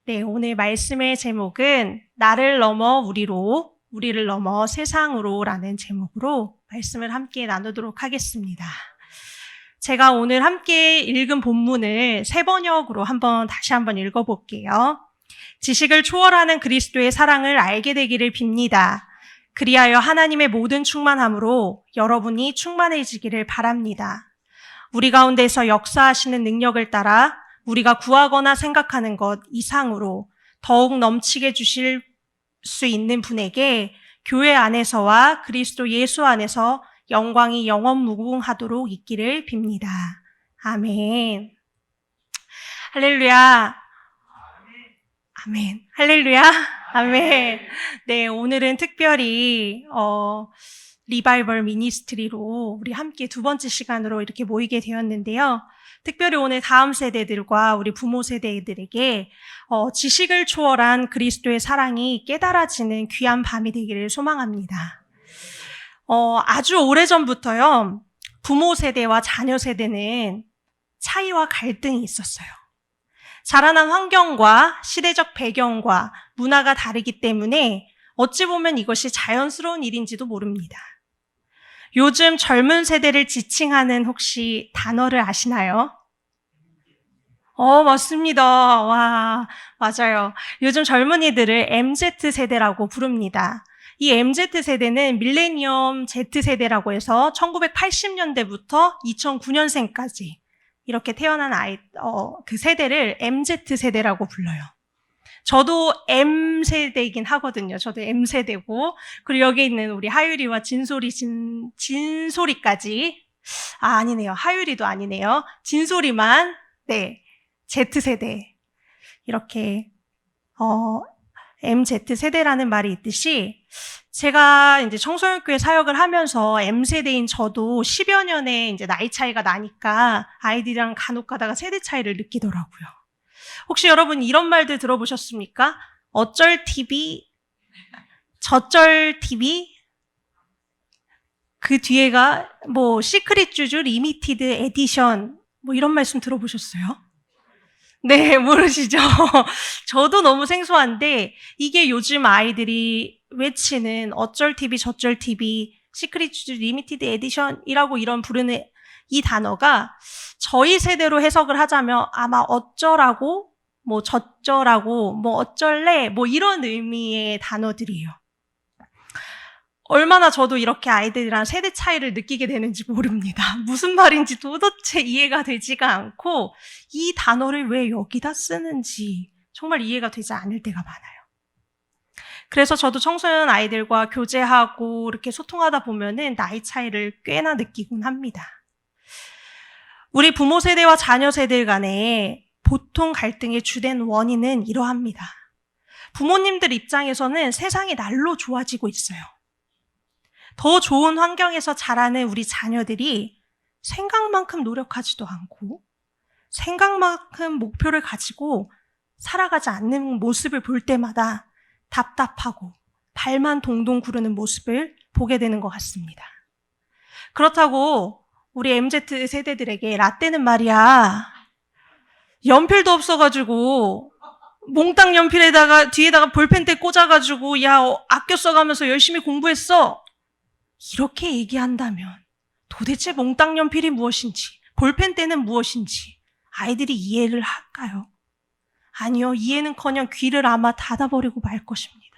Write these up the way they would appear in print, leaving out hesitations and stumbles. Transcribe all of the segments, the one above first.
네, 오늘 말씀의 제목은 나를 넘어 우리로, 우리를 넘어 세상으로 라는 제목으로 말씀을 함께 나누도록 하겠습니다. 제가 오늘 함께 읽은 본문을 새 번역으로 다시 한번 읽어볼게요. 지식을 초월하는 그리스도의 사랑을 알게 되기를 빕니다. 그리하여 하나님의 모든 충만함으로 여러분이 충만해지기를 바랍니다. 우리 가운데서 역사하시는 능력을 따라 우리가 구하거나 생각하는 것 이상으로 더욱 넘치게 주실 수 있는 분에게 교회 안에서와 그리스도 예수 안에서 영광이 영원 무궁하도록 있기를 빕니다. 아멘. 할렐루야. 아멘. 할렐루야. 아멘. 네, 오늘은 특별히 리바이벌 미니스트리로 우리 함께 두 번째 시간으로 이렇게 모이게 되었는데요. 특별히 오늘 다음 세대들과 우리 부모 세대들에게 지식을 초월한 그리스도의 사랑이 깨달아지는 귀한 밤이 되기를 소망합니다. 아주 오래전부터요, 부모 세대와 자녀 세대는 차이와 갈등이 있었어요. 자라난 환경과 시대적 배경과 문화가 다르기 때문에 어찌 보면 이것이 자연스러운 일인지도 모릅니다. 요즘 젊은 세대를 지칭하는 혹시 단어를 아시나요? 맞습니다. 와, 맞아요. 요즘 젊은이들을 MZ세대라고 부릅니다. 이 MZ세대는 밀레니엄 Z세대라고 해서 1980년대부터 2009년생까지 이렇게 태어난 그 세대를 MZ세대라고 불러요. 저도 M세대이긴 하거든요. 저도 M세대고, 그리고 여기 있는 우리 하율이와 진소리까지, 아니네요. 하율이도 아니네요. 진소리만, 네, Z세대. 이렇게, MZ세대라는 말이 있듯이, 제가 이제 청소년교회 사역을 하면서 M세대인 저도 10여 년의 이제 나이 차이가 나니까 아이들이랑 간혹 가다가 세대 차이를 느끼더라고요. 혹시 여러분 이런 말들 들어보셨습니까? 어쩔 TV, 저쩔 TV, 그 뒤에가 뭐 시크릿 주주 리미티드 에디션 뭐 이런 말씀 들어보셨어요? 네, 모르시죠? 저도 너무 생소한데 이게 요즘 아이들이 외치는 어쩔 TV, 저쩔 TV, 시크릿 주주 리미티드 에디션이라고 이런 부르는 이 단어가 저희 세대로 해석을 하자면 아마 어쩌라고, 뭐 저쩌라고, 뭐 어쩔래, 뭐 이런 의미의 단어들이에요. 얼마나 저도 이렇게 아이들이랑 세대 차이를 느끼게 되는지 모릅니다. 무슨 말인지 도대체 이해가 되지가 않고 이 단어를 왜 여기다 쓰는지 정말 이해가 되지 않을 때가 많아요. 그래서 저도 청소년 아이들과 교제하고 이렇게 소통하다 보면은 나이 차이를 꽤나 느끼곤 합니다. 우리 부모 세대와 자녀 세대 간에 보통 갈등의 주된 원인은 이러합니다. 부모님들 입장에서는 세상이 날로 좋아지고 있어요. 더 좋은 환경에서 자라는 우리 자녀들이 생각만큼 노력하지도 않고 생각만큼 목표를 가지고 살아가지 않는 모습을 볼 때마다 답답하고 발만 동동 구르는 모습을 보게 되는 것 같습니다. 그렇다고 우리 MZ 세대들에게 라떼는 말이야, 연필도 없어가지고 몽땅 연필에다가 뒤에다가 볼펜대 꽂아가지고 야 아껴 써가면서 열심히 공부했어, 이렇게 얘기한다면 도대체 몽땅 연필이 무엇인지 볼펜대는 무엇인지 아이들이 이해를 할까요? 아니요, 이해는커녕 귀를 아마 닫아버리고 말 것입니다.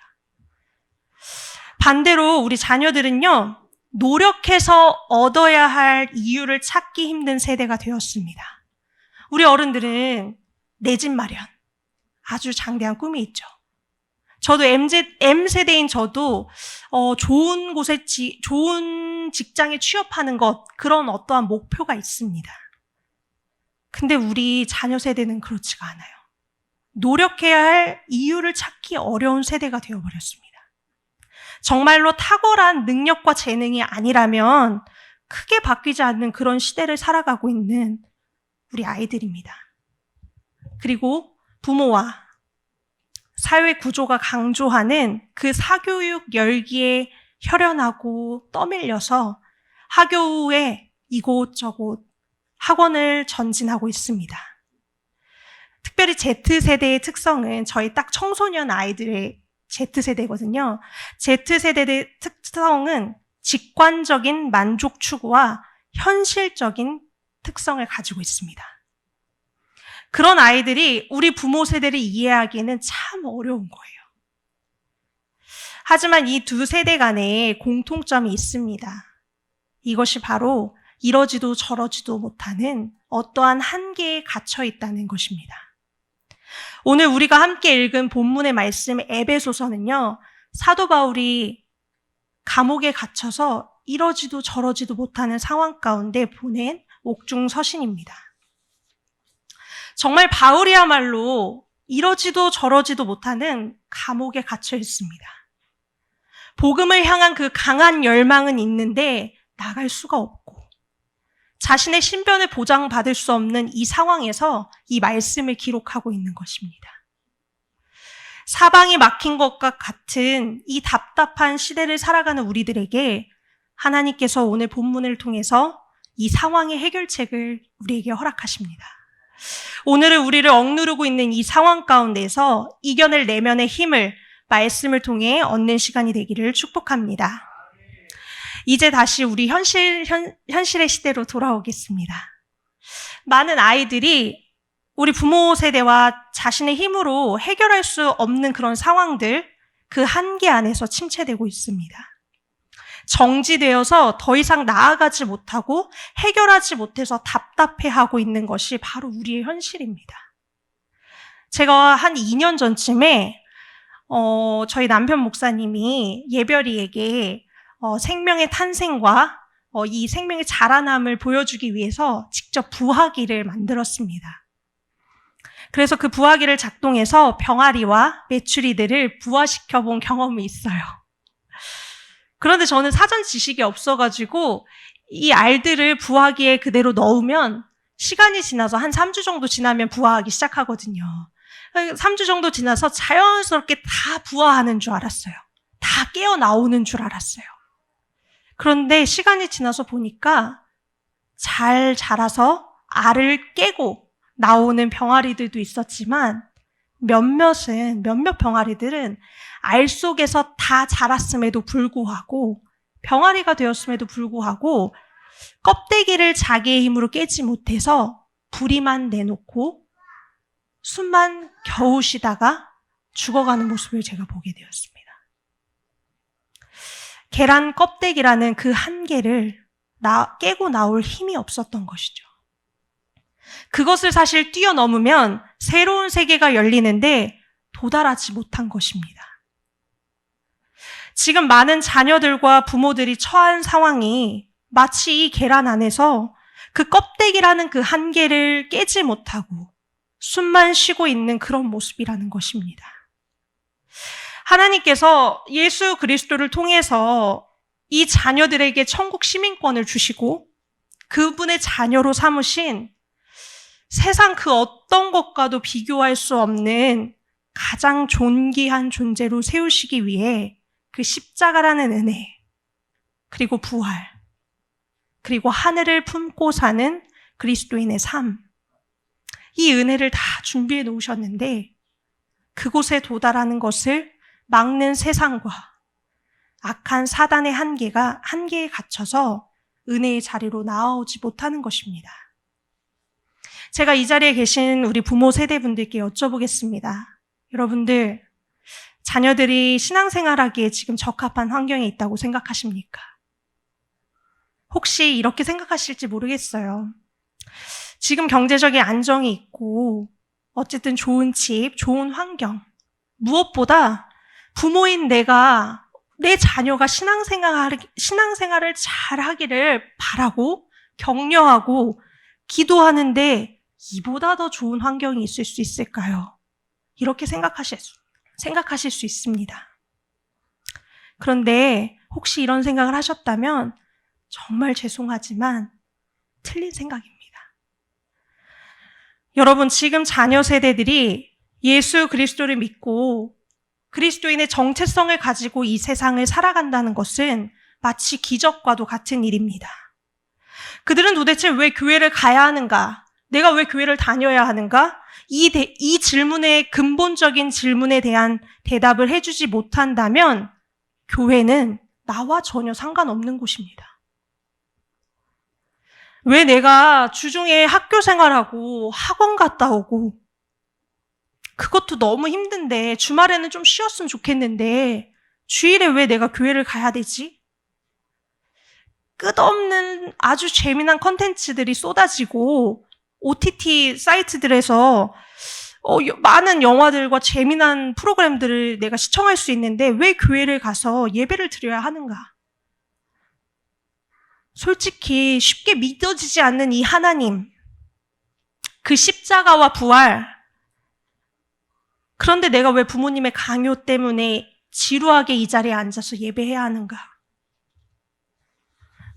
반대로 우리 자녀들은요, 노력해서 얻어야 할 이유를 찾기 힘든 세대가 되었습니다. 우리 어른들은 내 집 마련, 아주 장대한 꿈이 있죠. 저도 M세대인 저도 좋은 곳에 좋은 직장에 취업하는 것, 그런 어떠한 목표가 있습니다. 근데 우리 자녀 세대는 그렇지가 않아요. 노력해야 할 이유를 찾기 어려운 세대가 되어버렸습니다. 정말로 탁월한 능력과 재능이 아니라면 크게 바뀌지 않는 그런 시대를 살아가고 있는 우리 아이들입니다. 그리고 부모와 사회 구조가 강조하는 그 사교육 열기에 혈연하고 떠밀려서 학교 후에 이곳저곳 학원을 전진하고 있습니다. 특별히 Z세대의 특성은 저희 딱 청소년 아이들의 Z세대거든요. Z세대의 특성은 직관적인 만족 추구와 현실적인 특성을 가지고 있습니다. 그런 아이들이 우리 부모 세대를 이해하기에는 참 어려운 거예요. 하지만 이 두 세대 간에 공통점이 있습니다. 이것이 바로 이러지도 저러지도 못하는 어떠한 한계에 갇혀 있다는 것입니다. 오늘 우리가 함께 읽은 본문의 말씀 에베소서는요, 사도 바울이 감옥에 갇혀서 이러지도 저러지도 못하는 상황 가운데 보낸 옥중서신입니다. 정말 바울이야말로 이러지도 저러지도 못하는 감옥에 갇혀 있습니다. 복음을 향한 그 강한 열망은 있는데 나갈 수가 없고 자신의 신변을 보장받을 수 없는 이 상황에서 이 말씀을 기록하고 있는 것입니다. 사방이 막힌 것과 같은 이 답답한 시대를 살아가는 우리들에게 하나님께서 오늘 본문을 통해서 이 상황의 해결책을 우리에게 허락하십니다. 오늘은 우리를 억누르고 있는 이 상황 가운데서 이겨낼 내면의 힘을 말씀을 통해 얻는 시간이 되기를 축복합니다. 이제 다시 우리 현실의 시대로 돌아오겠습니다. 많은 아이들이 우리 부모 세대와 자신의 힘으로 해결할 수 없는 그런 상황들, 그 한계 안에서 침체되고 있습니다. 정지되어서 더 이상 나아가지 못하고 해결하지 못해서 답답해하고 있는 것이 바로 우리의 현실입니다. 제가 한 2년 전쯤에 저희 남편 목사님이 예별이에게 생명의 탄생과 이 생명의 자라남을 보여주기 위해서 직접 부화기를 만들었습니다. 그래서 그 부화기를 작동해서 병아리와 메추리들을 부화시켜 본 경험이 있어요. 그런데 저는 사전 지식이 없어가지고 이 알들을 부화기에 그대로 넣으면 시간이 지나서 한 3주 정도 지나면 부화하기 시작하거든요. 3주 정도 지나서 자연스럽게 다 부화하는 줄 알았어요. 다 깨어나오는 줄 알았어요. 그런데 시간이 지나서 보니까 잘 자라서 알을 깨고 나오는 병아리들도 있었지만 몇몇 병아리들은 알 속에서 다 자랐음에도 불구하고 병아리가 되었음에도 불구하고 껍데기를 자기의 힘으로 깨지 못해서 부리만 내놓고 숨만 겨우 쉬다가 죽어가는 모습을 제가 보게 되었습니다. 계란 껍데기라는 그 한계를 깨고 나올 힘이 없었던 것이죠. 그것을 사실 뛰어넘으면 새로운 세계가 열리는데 도달하지 못한 것입니다. 지금 많은 자녀들과 부모들이 처한 상황이 마치 이 계란 안에서 그 껍데기라는 그 한계를 깨지 못하고 숨만 쉬고 있는 그런 모습이라는 것입니다. 하나님께서 예수 그리스도를 통해서 이 자녀들에게 천국 시민권을 주시고 그분의 자녀로 삼으신 세상 그 어떤 것과도 비교할 수 없는 가장 존귀한 존재로 세우시기 위해 그 십자가라는 은혜, 그리고 부활, 그리고 하늘을 품고 사는 그리스도인의 삶, 이 은혜를 다 준비해 놓으셨는데 그곳에 도달하는 것을 막는 세상과 악한 사단의 한계에 갇혀서 은혜의 자리로 나아오지 못하는 것입니다. 제가 이 자리에 계신 우리 부모 세대분들께 여쭤보겠습니다. 여러분들, 자녀들이 신앙생활하기에 지금 적합한 환경에 있다고 생각하십니까? 혹시 이렇게 생각하실지 모르겠어요. 지금 경제적인 안정이 있고 어쨌든 좋은 집, 좋은 환경, 무엇보다 부모인 내가 내 자녀가 신앙생활을 잘 하기를 바라고 격려하고 기도하는데 이보다 더 좋은 환경이 있을 수 있을까요? 이렇게 생각하실 수 있습니다. 그런데 혹시 이런 생각을 하셨다면 정말 죄송하지만 틀린 생각입니다. 여러분, 지금 자녀 세대들이 예수 그리스도를 믿고 그리스도인의 정체성을 가지고 이 세상을 살아간다는 것은 마치 기적과도 같은 일입니다. 그들은 도대체 왜 교회를 가야 하는가? 내가 왜 교회를 다녀야 하는가? 이 질문의 근본적인 질문에 대한 대답을 해주지 못한다면 교회는 나와 전혀 상관없는 곳입니다. 왜 내가 주중에 학교 생활하고 학원 갔다 오고 그것도 너무 힘든데 주말에는 좀 쉬었으면 좋겠는데 주일에 왜 내가 교회를 가야 되지? 끝없는 아주 재미난 컨텐츠들이 쏟아지고 OTT 사이트들에서 많은 영화들과 재미난 프로그램들을 내가 시청할 수 있는데 왜 교회를 가서 예배를 드려야 하는가? 솔직히 쉽게 믿어지지 않는 이 하나님, 그 십자가와 부활, 그런데 내가 왜 부모님의 강요 때문에 지루하게 이 자리에 앉아서 예배해야 하는가?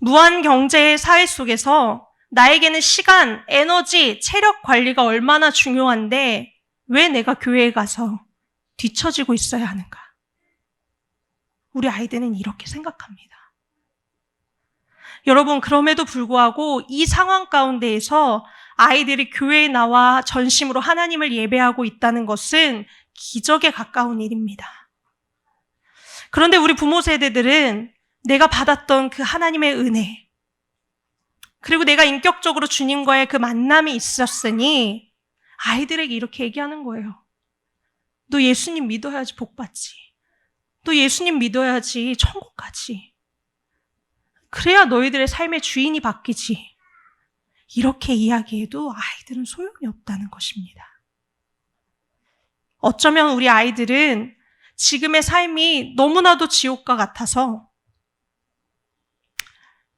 무한 경제의 사회 속에서 나에게는 시간, 에너지, 체력 관리가 얼마나 중요한데 왜 내가 교회에 가서 뒤처지고 있어야 하는가? 우리 아이들은 이렇게 생각합니다. 여러분, 그럼에도 불구하고 이 상황 가운데에서 아이들이 교회에 나와 전심으로 하나님을 예배하고 있다는 것은 기적에 가까운 일입니다. 그런데 우리 부모 세대들은 내가 받았던 그 하나님의 은혜, 그리고 내가 인격적으로 주님과의 그 만남이 있었으니 아이들에게 이렇게 얘기하는 거예요. 너 예수님 믿어야지 복 받지. 너 예수님 믿어야지 천국 가지. 그래야 너희들의 삶의 주인이 바뀌지. 이렇게 이야기해도 아이들은 소용이 없다는 것입니다. 어쩌면 우리 아이들은 지금의 삶이 너무나도 지옥과 같아서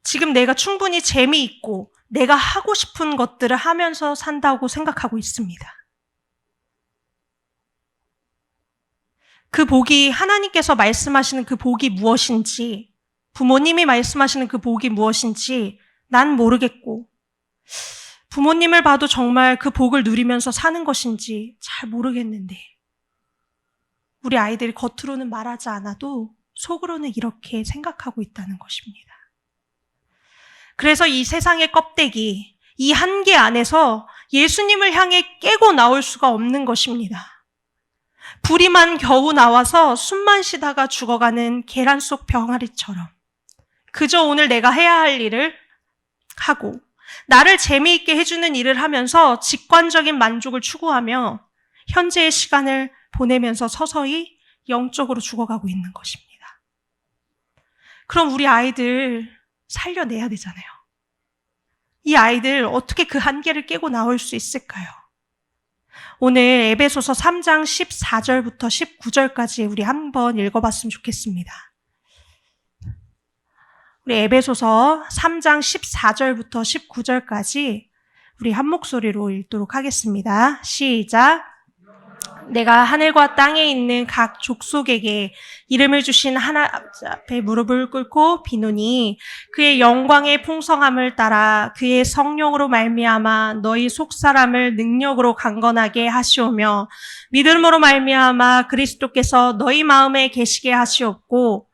지금 내가 충분히 재미있고 내가 하고 싶은 것들을 하면서 산다고 생각하고 있습니다. 그 복이, 하나님께서 말씀하시는 그 복이 무엇인지, 부모님이 말씀하시는 그 복이 무엇인지 난 모르겠고, 부모님을 봐도 정말 그 복을 누리면서 사는 것인지 잘 모르겠는데, 우리 아이들이 겉으로는 말하지 않아도 속으로는 이렇게 생각하고 있다는 것입니다. 그래서 이 세상의 껍데기, 이 한계 안에서 예수님을 향해 깨고 나올 수가 없는 것입니다. 불이만 겨우 나와서 숨만 쉬다가 죽어가는 계란 속 병아리처럼 그저 오늘 내가 해야 할 일을 하고 나를 재미있게 해주는 일을 하면서 직관적인 만족을 추구하며 현재의 시간을 보내면서 서서히 영적으로 죽어가고 있는 것입니다. 그럼 우리 아이들 살려내야 되잖아요. 이 아이들 어떻게 그 한계를 깨고 나올 수 있을까요? 오늘 에베소서 3장 14절부터 19절까지 우리 한번 읽어봤으면 좋겠습니다. 우리 에베소서 3장 14절부터 19절까지 우리 한 목소리로 읽도록 하겠습니다. 시작. 내가 하늘과 땅에 있는 각 족속에게 이름을 주신 하나님 앞에 무릎을 꿇고 비노니 그의 영광의 풍성함을 따라 그의 성령으로 말미암아 너희 속사람을 능력으로 강건하게 하시오며 믿음으로 말미암아 그리스도께서 너희 마음에 계시게 하시옵고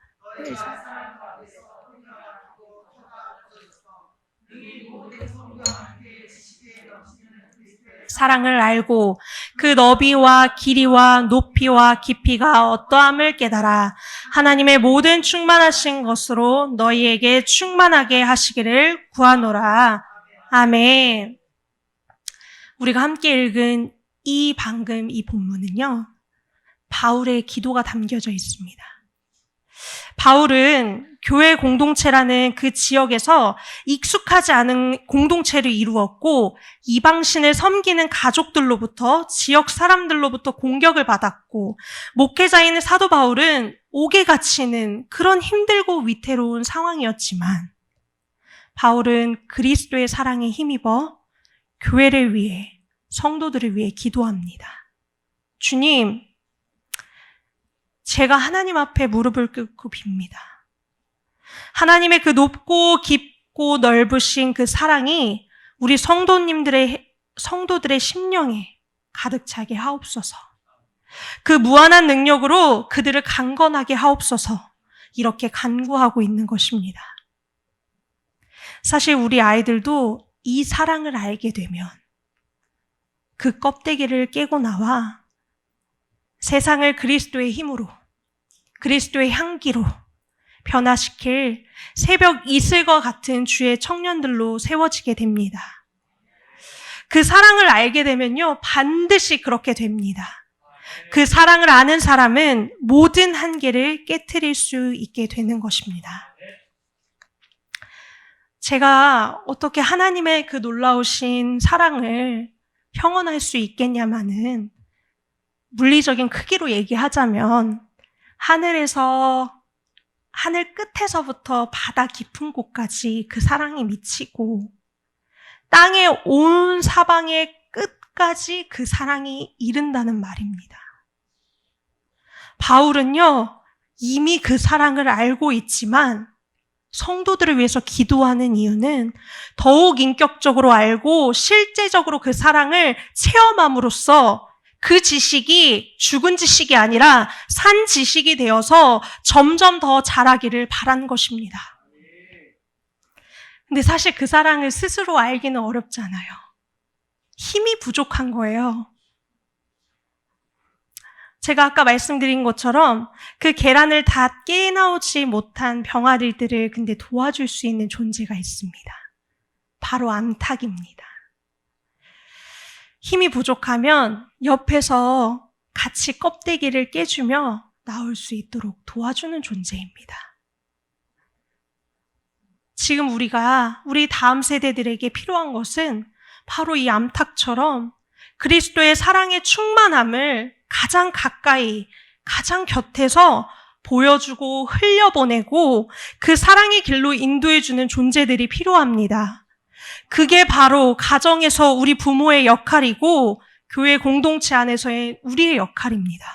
사랑을 알고 그 너비와 길이와 높이와 깊이가 어떠함을 깨달아 하나님의 모든 충만하신 것으로 너희에게 충만하게 하시기를 구하노라. 아멘. 우리가 함께 읽은 방금 이 본문은요, 바울의 기도가 담겨져 있습니다. 바울은 교회 공동체라는 그 지역에서 익숙하지 않은 공동체를 이루었고 이방신을 섬기는 가족들로부터 지역 사람들로부터 공격을 받았고 목회자인 사도 바울은 옥에 갇히는 그런 힘들고 위태로운 상황이었지만 바울은 그리스도의 사랑에 힘입어 교회를 위해 성도들을 위해 기도합니다. 주님, 제가 하나님 앞에 무릎을 꿇고 빕니다. 하나님의 그 높고 깊고 넓으신 그 사랑이 우리 성도들의 심령에 가득 차게 하옵소서. 그 무한한 능력으로 그들을 강건하게 하옵소서. 이렇게 간구하고 있는 것입니다. 사실 우리 아이들도 이 사랑을 알게 되면 그 껍데기를 깨고 나와 세상을 그리스도의 힘으로, 그리스도의 향기로 변화시킬 새벽 이슬과 같은 주의 청년들로 세워지게 됩니다. 그 사랑을 알게 되면요, 반드시 그렇게 됩니다. 그 사랑을 아는 사람은 모든 한계를 깨트릴 수 있게 되는 것입니다. 제가 어떻게 하나님의 그 놀라우신 사랑을 형언할 수 있겠냐마는, 물리적인 크기로 얘기하자면 하늘 끝에서부터 바다 깊은 곳까지 그 사랑이 미치고 땅의 온 사방의 끝까지 그 사랑이 이른다는 말입니다. 바울은요, 이미 그 사랑을 알고 있지만 성도들을 위해서 기도하는 이유는 더욱 인격적으로 알고 실제적으로 그 사랑을 체험함으로써 그 지식이 죽은 지식이 아니라 산 지식이 되어서 점점 더 자라기를 바란 것입니다. 근데 사실 그 사랑을 스스로 알기는 어렵잖아요. 힘이 부족한 거예요. 제가 아까 말씀드린 것처럼 그 계란을 다 깨나오지 못한 병아리들을 근데 도와줄 수 있는 존재가 있습니다. 바로 암탉입니다. 힘이 부족하면 옆에서 같이 껍데기를 깨주며 나올 수 있도록 도와주는 존재입니다. 지금 우리 다음 세대들에게 필요한 것은 바로 이 암탉처럼 그리스도의 사랑의 충만함을 가장 가까이, 가장 곁에서 보여주고 흘려보내고 그 사랑의 길로 인도해주는 존재들이 필요합니다. 그게 바로 가정에서 우리 부모의 역할이고 교회 공동체 안에서의 우리의 역할입니다.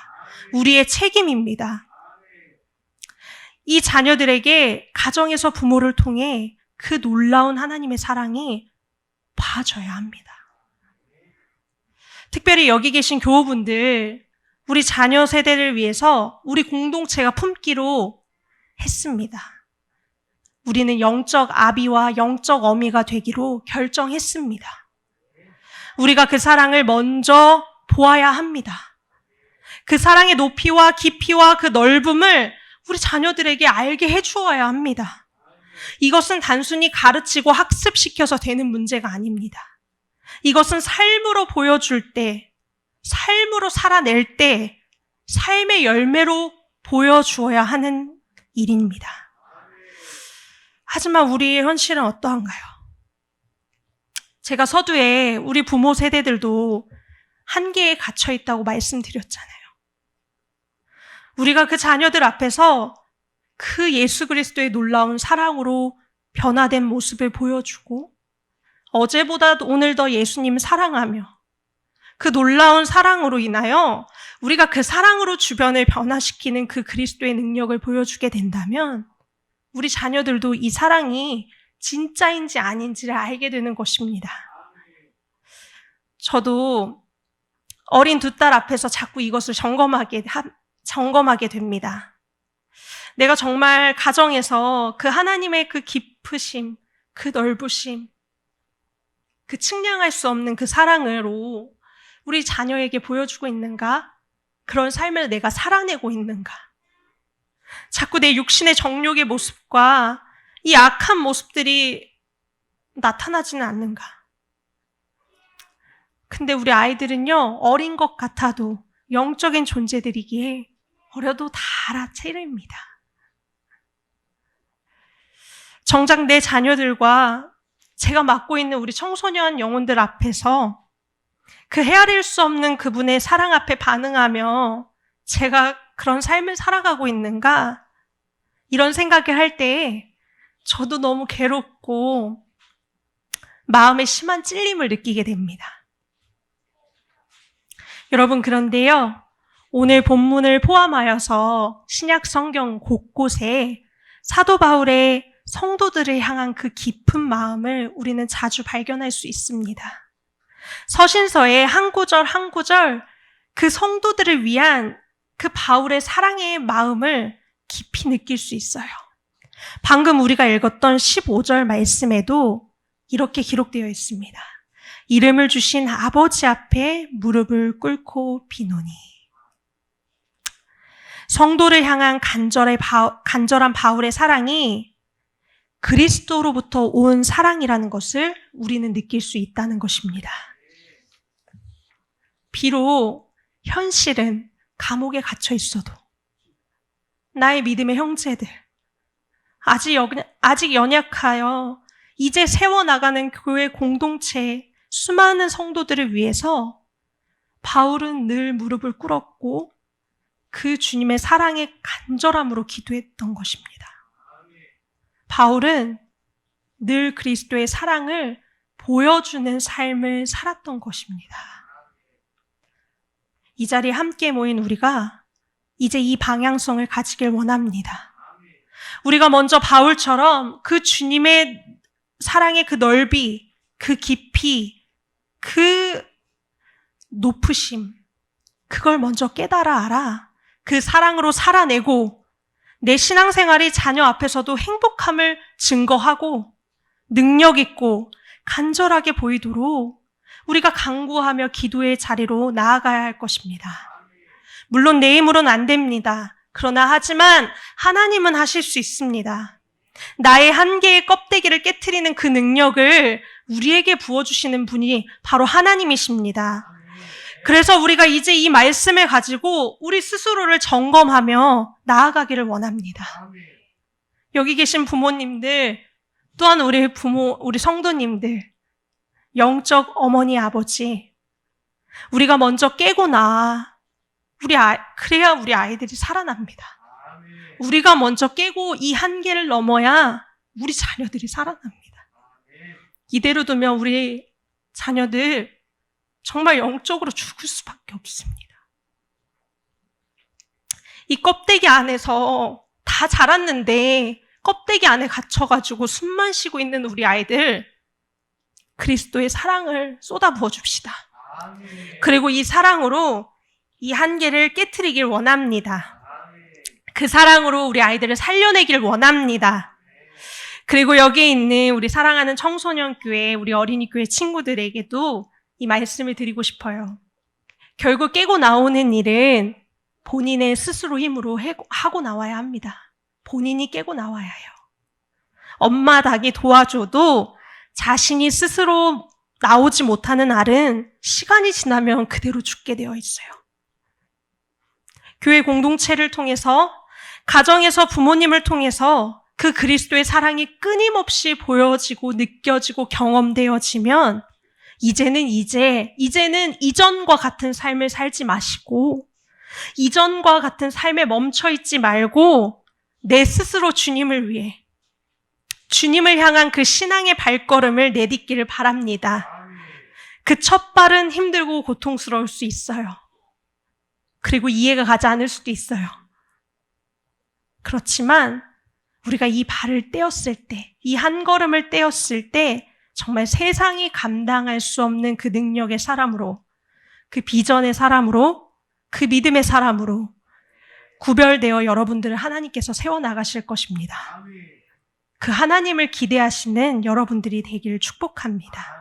우리의 책임입니다. 이 자녀들에게 가정에서 부모를 통해 그 놀라운 하나님의 사랑이 봐줘야 합니다. 특별히 여기 계신 교우분들, 우리 자녀 세대를 위해서 우리 공동체가 품기로 했습니다. 우리는 영적 아비와 영적 어미가 되기로 결정했습니다. 우리가 그 사랑을 먼저 보아야 합니다. 그 사랑의 높이와 깊이와 그 넓음을 우리 자녀들에게 알게 해주어야 합니다. 이것은 단순히 가르치고 학습시켜서 되는 문제가 아닙니다. 이것은 삶으로 보여줄 때, 삶으로 살아낼 때, 삶의 열매로 보여주어야 하는 일입니다. 하지만 우리의 현실은 어떠한가요? 제가 서두에 우리 부모 세대들도 한계에 갇혀 있다고 말씀드렸잖아요. 우리가 그 자녀들 앞에서 그 예수 그리스도의 놀라운 사랑으로 변화된 모습을 보여주고 어제보다 오늘 더 예수님을 사랑하며 그 놀라운 사랑으로 인하여 우리가 그 사랑으로 주변을 변화시키는 그 그리스도의 능력을 보여주게 된다면 우리 자녀들도 이 사랑이 진짜인지 아닌지를 알게 되는 것입니다. 저도 어린 두 딸 앞에서 자꾸 이것을 점검하게 됩니다. 내가 정말 가정에서 그 하나님의 그 깊으심, 그 넓으심, 그 측량할 수 없는 그 사랑으로 우리 자녀에게 보여주고 있는가? 그런 삶을 내가 살아내고 있는가? 자꾸 내 육신의 정욕의 모습과 이 악한 모습들이 나타나지는 않는가? 근데 우리 아이들은요, 어린 것 같아도 영적인 존재들이기에 어려도 다 알아채립니다. 정작 내 자녀들과 제가 맡고 있는 우리 청소년 영혼들 앞에서 그 헤아릴 수 없는 그분의 사랑 앞에 반응하며 제가 그런 삶을 살아가고 있는가? 이런 생각을 할 때 저도 너무 괴롭고 마음에 심한 찔림을 느끼게 됩니다. 여러분, 그런데요, 오늘 본문을 포함하여서 신약 성경 곳곳에 사도 바울의 성도들을 향한 그 깊은 마음을 우리는 자주 발견할 수 있습니다. 서신서의 한 구절 한 구절 그 성도들을 위한 그 바울의 사랑의 마음을 깊이 느낄 수 있어요. 방금 우리가 읽었던 15절 말씀에도 이렇게 기록되어 있습니다. 이름을 주신 아버지 앞에 무릎을 꿇고 비노니. 성도를 향한 간절한 바울의 사랑이 그리스도로부터 온 사랑이라는 것을 우리는 느낄 수 있다는 것입니다. 비록 현실은 감옥에 갇혀 있어도 나의 믿음의 형제들, 아직 연약하여 이제 세워나가는 교회 공동체 수많은 성도들을 위해서 바울은 늘 무릎을 꿇었고 그 주님의 사랑의 간절함으로 기도했던 것입니다. 바울은 늘 그리스도의 사랑을 보여주는 삶을 살았던 것입니다. 이 자리에 함께 모인 우리가 이제 이 방향성을 가지길 원합니다. 우리가 먼저 바울처럼 그 주님의 사랑의 그 넓이, 그 깊이, 그 높으심, 그걸 먼저 깨달아 알아. 그 사랑으로 살아내고 내 신앙생활이 자녀 앞에서도 행복함을 증거하고 능력 있고 간절하게 보이도록 우리가 간구하며 기도의 자리로 나아가야 할 것입니다. 물론 내 힘으로는 안 됩니다. 그러나 하지만 하나님은 하실 수 있습니다. 나의 한계의 껍데기를 깨트리는 그 능력을 우리에게 부어주시는 분이 바로 하나님이십니다. 그래서 우리가 이제 이 말씀을 가지고 우리 스스로를 점검하며 나아가기를 원합니다. 여기 계신 부모님들, 또한 우리 성도님들, 영적 어머니, 아버지, 우리가 먼저 깨고 그래야 우리 아이들이 살아납니다. 우리가 먼저 깨고 이 한계를 넘어야 우리 자녀들이 살아납니다. 이대로 두면 우리 자녀들 정말 영적으로 죽을 수밖에 없습니다. 이 껍데기 안에서 다 자랐는데 껍데기 안에 갇혀가지고 숨만 쉬고 있는 우리 아이들, 그리스도의 사랑을 쏟아부어 줍시다. 그리고 이 사랑으로 이 한계를 깨트리길 원합니다. 그 사랑으로 우리 아이들을 살려내길 원합니다. 그리고 여기에 있는 우리 사랑하는 청소년 교회, 우리 어린이 교회 친구들에게도 이 말씀을 드리고 싶어요. 결국 깨고 나오는 일은 본인의 스스로 힘으로 하고 나와야 합니다. 본인이 깨고 나와야 해요. 엄마 닭이 도와줘도 자신이 스스로 나오지 못하는 알은 시간이 지나면 그대로 죽게 되어 있어요. 교회 공동체를 통해서, 가정에서 부모님을 통해서 그 그리스도의 사랑이 끊임없이 보여지고 느껴지고 경험되어지면 이제는 이전과 같은 삶을 살지 마시고 이전과 같은 삶에 멈춰있지 말고 내 스스로 주님을 위해 주님을 향한 그 신앙의 발걸음을 내딛기를 바랍니다. 그 첫 발은 힘들고 고통스러울 수 있어요. 그리고 이해가 가지 않을 수도 있어요. 그렇지만 우리가 이 발을 떼었을 때, 이 한 걸음을 떼었을 때 정말 세상이 감당할 수 없는 그 능력의 사람으로, 그 비전의 사람으로, 그 믿음의 사람으로 구별되어 여러분들을 하나님께서 세워나가실 것입니다. 그 하나님을 기대하시는 여러분들이 되기를 축복합니다.